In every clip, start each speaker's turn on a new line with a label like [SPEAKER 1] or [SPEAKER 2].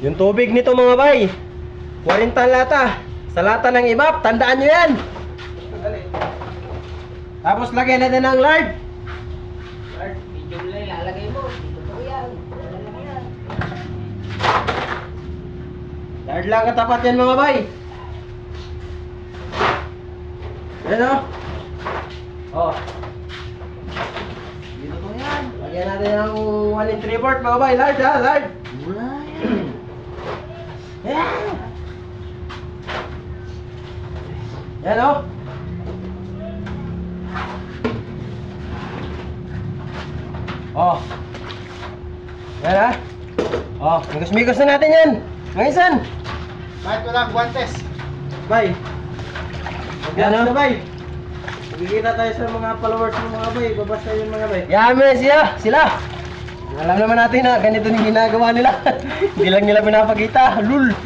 [SPEAKER 1] Yung tubig nito mga bay, 40 lata. Sa lata ng ibap, tandaan nyo yan. Tapos lagyan natin ng lard.
[SPEAKER 2] Lord, medyo lang ilalagay mo. Dito yan. Lalagay yan.
[SPEAKER 1] Lard lang katapat yan mga bay. Yan o. Oh. Dito to yan. Lagyan natin ng 1 and 3/4 mga bay. Lard ha, lard. Yan. Yan o. Oh. Yan ha. Oh, mikos-mikos na natin yan. Mangisan.
[SPEAKER 3] Bakit walang guantes?
[SPEAKER 1] Bay.
[SPEAKER 3] Yan
[SPEAKER 1] Yan
[SPEAKER 3] na
[SPEAKER 1] o.
[SPEAKER 3] bay. Magkikita tayo sa mga followers ng mga bay. Babasa yun mga bay.
[SPEAKER 1] Yame sila. Alam naman natin na ganito yung ginagawa nila. Hindi lang nila pinapakita. Lul.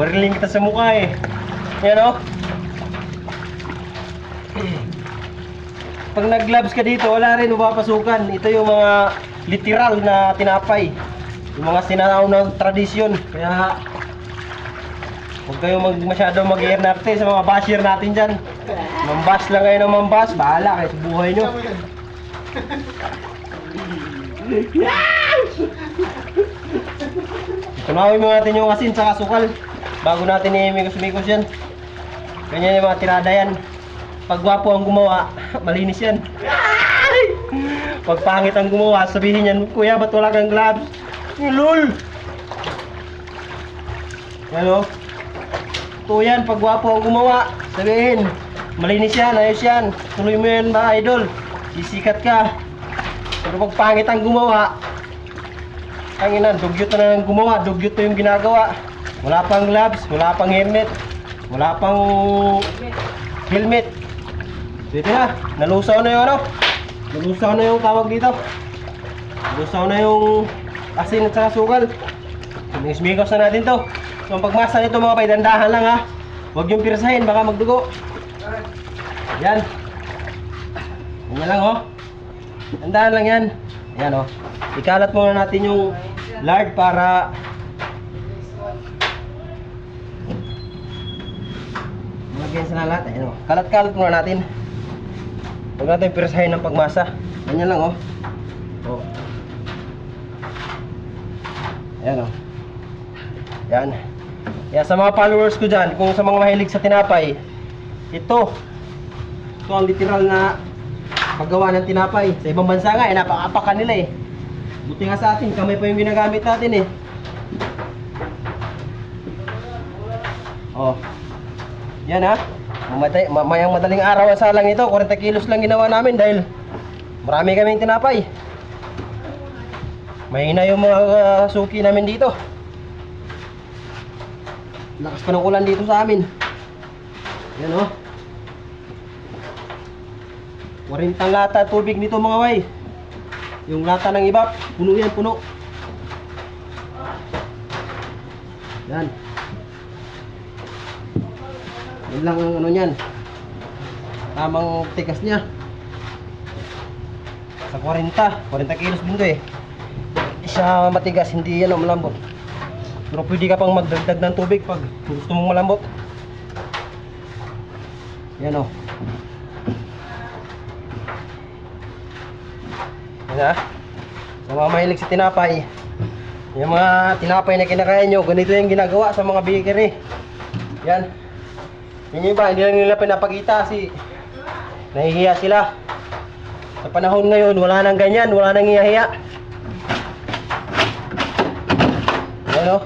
[SPEAKER 1] Bariling kita sa mukha eh. Yan o. Pag nag-gloves ka dito, wala rin mapapasukan. Ito yung mga literal na tinapay. Yung mga sinanaw ng tradisyon. Kaya huwag kayong masyado mag-iernarte sa mga basher natin dyan. Mambas lang kayo ng mambas. Bahala kayo sa buhay nyo. Tunawin mo natin yung asin sa kasukal bago natin i-mikos-mikos yan. Ganyan yung mga tirada yan. Pag gwapo ang gumawa, malinis yan. Pag pangit ang gumawa, sabihin yan, kuya, ba't wala kang gloves? Lul! Yan o. Ito yan, pag gwapo ang gumawa, sabihin, malinis yan, ayos yan. Tuloy mo yan mga idol. Sisikat ka. Pero pag pangit ang gumawa, ang ina, dugyot na ng gumawa, dugyot na yung ginagawa. Wala pang gloves, wala pang helmet, wala pang helmet. Dito na, nalusaw na yung ano, nalusaw na yung tawag dito. Nalusaw na yung asin at saka sukal. Minis-mikos na natin to. So ang pagmasa nito mga bay, dandahan lang ha. Huwag yung pirsahin, baka magdugo. Yan. Yan lang oh. Dandahan lang yan. Yan oh. Ikalat muna natin yung lard para magiging sa lahat. Ayan oh. Kalat-kalat muna natin. Huwag natin pirsahin ng pagmasa. Ganyan lang oh. Oh. Ayan oh. Yan. Kaya sa mga followers ko dyan, kung sa mga mahilig sa tinapay, ito ang literal na paggawa ng tinapay. Sa ibang bansa nga, napaka-apaka nila eh. Buti nga sa atin, kamay pa yung ginagamit natin eh. Oh. Yan ha. Mayang madaling araw ang salang ito. 40 kilos lang ginawa namin dahil marami kaming tinapay. Mahina yung mga suki namin dito. Lakas pa ng ulan dito sa amin. Yan o. 40 lata tubig nito mga way. Yung lata ng ibap, puno yan, puno. Yan. Yan lang ang ano niyan. Tamang tigas niya. Sa 40 kilos din to eh. Hindi siya matigas, hindi yan malambot. Pero pwede ka pang magdagdag ng tubig pag gusto mong malambot. Yan o. Yan ha. Sa mga mahilig sa tinapay, yung mga tinapay na kinakain nyo, ganito yung ginagawa sa mga bakery. Yan. Yung iba, hindi lang nila pinapakita kasi nahihiya sila. Sa panahon ngayon, wala nang ganyan, wala nang hiya-hiya. Yan o.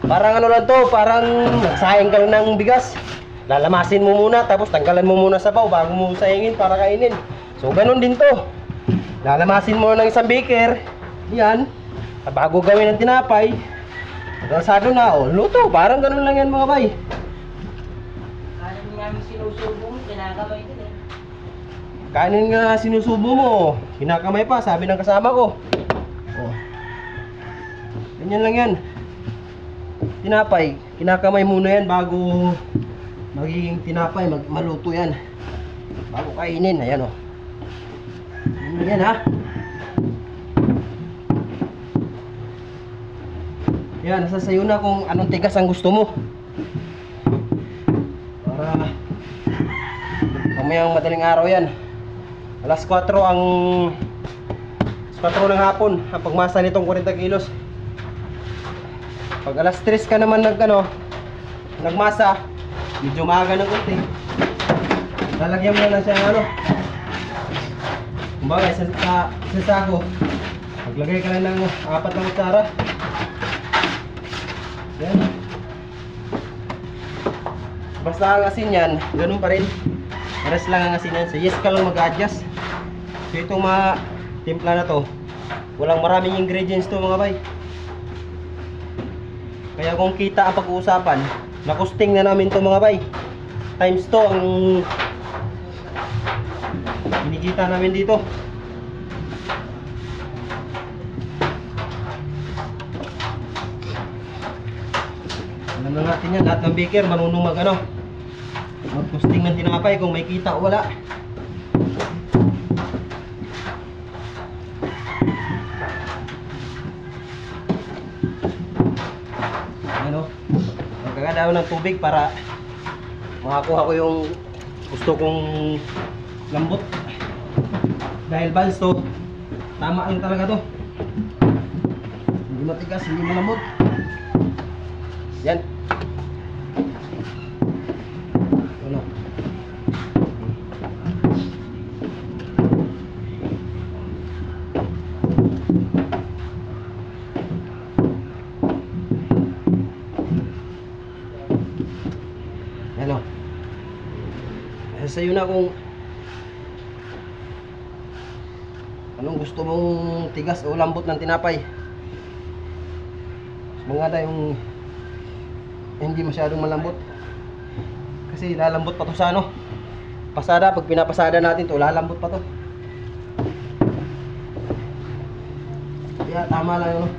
[SPEAKER 1] Parang ano lang to, parang nagsayang ka lang ng bigas. Lalamasin mo muna, tapos tanggalan mo muna sabaw bago mo sayangin para kainin. So ganun din to. Lalamasin mo ng isang beaker. Yan. Bago gawin ng tinapay. Gasado na, oh. Luto, parang ganun lang yan mga bay.
[SPEAKER 2] Kanin namin sinusubo mo, kinakamay din eh.
[SPEAKER 1] Kanin nga sinusubo mo, kinakamay pa, sabi ng kasama ko. Oh. Ganyan lang yan. Tinapay, kinakamay muna yan bago magiging tinapay, maluto yan. Bago kainin, ayan o. Yan ha. Yan, nasa sayo na kung anong tigas ang gusto mo. Para mamayang madaling araw yan. Alas 4 ang 4 ng hapon ang pagmasa nitong 40 kilos. Pag alas 3 ka naman nagmasa, medyo maaga ng konti. Lalagyan mo na lang siya ng ano. Kumbaga, sa sako, maglagay ka lang ng 4 na kutsara. Yan. Basta ang asin yan, ganun pa rin. Pares lang ang asin yan. So yes ka lang mag-adjust. So itong mga timpla na to, walang maraming ingredients to mga bay. Kaya kung kita ang pag-uusapan, nakusting na namin to mga bay. Times 2 ang kinikita namin dito. Alam na natin yan, lahat ng baker marunong mag-kusting ng tinapay kung may kita o wala. Ano? Magkakadaw ng tubig para makakuha ko yung gusto kong lambot. Dahil balls to, tama lang talaga to. Hindi matigas, hindi malambot. Yan. Ano? Ano? Sa'yo na kung anong gusto mong tigas o lambot ng tinapay. Mga yung hindi masyadong malambot. Kasi lalambot pa to sa pasada. Pag pinapasada natin to, lalambot pa to. Kaya tama lang yun.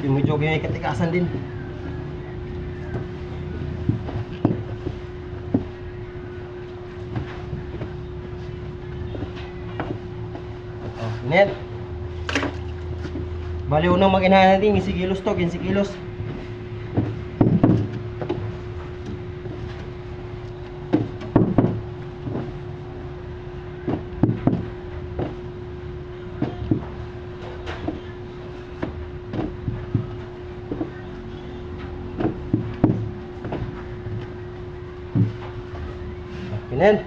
[SPEAKER 1] Yung medyo may katikasan din. Net. Bali unang mag-inahan natin 15 kilos to, 15 kilos. Kinen.